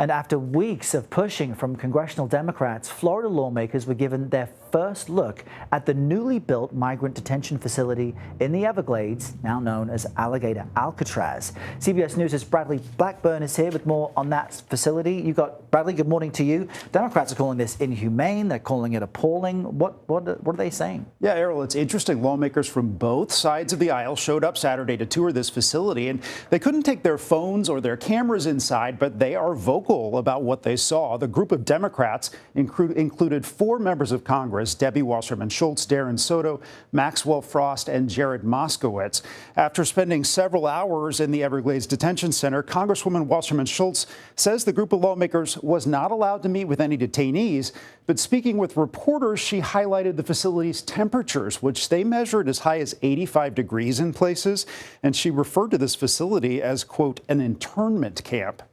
And after weeks of pushing from congressional Democrats, Florida lawmakers were given their first look at the newly built migrant detention facility in the Everglades, now known as Alligator Alcatraz. CBS News' Bradley Blackburn is here with more on that facility. You got Bradley. Good morning to you. Democrats are calling this inhumane. They're calling it appalling. What are they saying? Yeah, Errol, it's interesting. Lawmakers from both sides of the aisle showed up Saturday to tour this facility, and they couldn't take their phones or their cameras inside, but they are vocal about what they saw. The group of Democrats included 4 members of Congress: Debbie Wasserman Schultz, Darren Soto, Maxwell Frost, and Jared Moskowitz. After spending several hours in the Everglades Detention Center, Congresswoman Wasserman Schultz says the group of lawmakers was not allowed to meet with any detainees. But speaking with reporters, she highlighted the facility's temperatures, which they measured as high as 85 degrees in places. And she referred to this facility as, quote, an internment camp.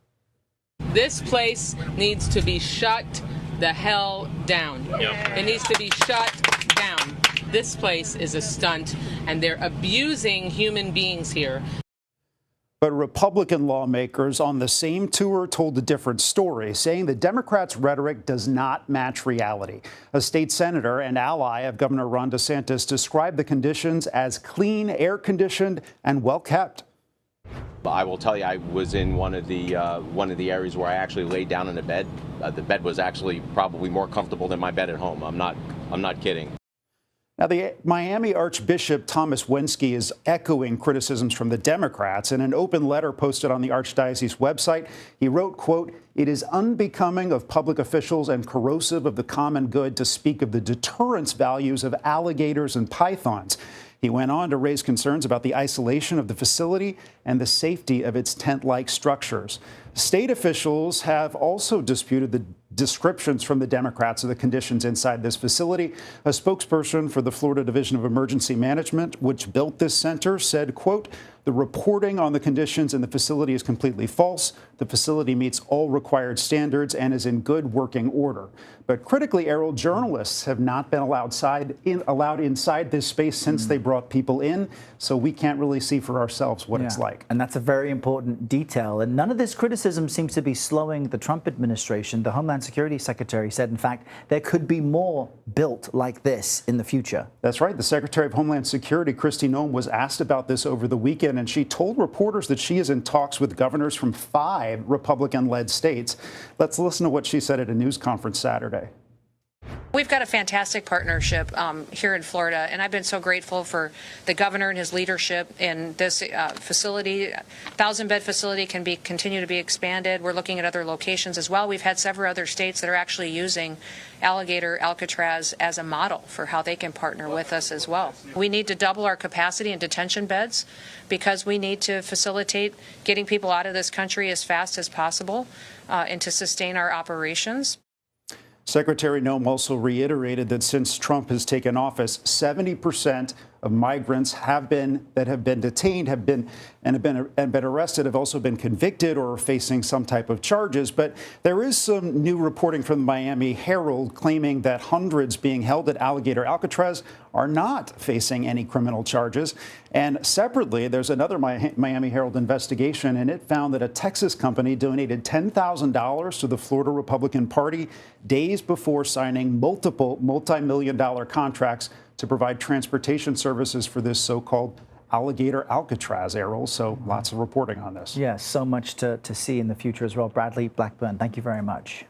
This place needs to be shut the hell down. Yep. It needs to be shut down. This place is a stunt, and they're abusing human beings here. But Republican lawmakers on the same tour told a different story, saying the Democrats' rhetoric does not match reality. A state senator and ally of Governor Ron DeSantis described the conditions as clean, air-conditioned, and well-kept. I will tell you, I was in one of the areas where I actually laid down in a bed. The bed was actually probably more comfortable than my bed at home. I'm not kidding. Now, the Miami Archbishop Thomas Wensky is echoing criticisms from the Democrats. In an open letter posted on the Archdiocese website, he wrote, quote, "It is unbecoming of public officials and corrosive of the common good to speak of the deterrence values of alligators and pythons." He went on to raise concerns about the isolation of the facility and the safety of its tent-like structures. State officials have also disputed the descriptions from the Democrats of the conditions inside this facility. A spokesperson for the Florida Division of Emergency Management, which built this center, said, quote, "The reporting on the conditions in the facility is completely false. The facility meets all required standards and is in good working order." But critically, Errol, journalists have not been allowed inside this space since they brought people in, so we can't really see for ourselves what it's like. And that's a very important detail. And none of this criticism seems to be slowing the Trump administration. The Homeland Security Secretary said, in fact, there could be more built like this in the future. That's right. The Secretary of Homeland Security, Kristi Noem, was asked about this over the weekend, and she told reporters that she is in talks with governors from 5 Republican-led states. Let's listen to what she said at a news conference Saturday. We've got a fantastic partnership here in Florida, and I've been so grateful for the governor and his leadership in this facility. 1,000-bed facility can continue to be expanded. We're looking at other locations as well. We've had several other states that are actually using Alligator Alcatraz as a model for how they can partner with us as well. We need to double our capacity in detention beds because we need to facilitate getting people out of this country as fast as possible and to sustain our operations. Secretary Noem also reiterated that since Trump has taken office, 70% of migrants that have been detained have been arrested have also been convicted or are facing some type of charges. But there is some new reporting from the Miami Herald claiming that hundreds being held at Alligator Alcatraz are not facing any criminal charges. And separately, there's another Miami Herald investigation, and it found that a Texas company donated $10,000 to the Florida Republican Party days before signing multiple multi-million-dollar contracts to provide transportation services for this so-called Alligator Alcatraz, Errol. So lots of reporting on this. Yes, so much to see in the future as well. Bradley Blackburn, thank you very much.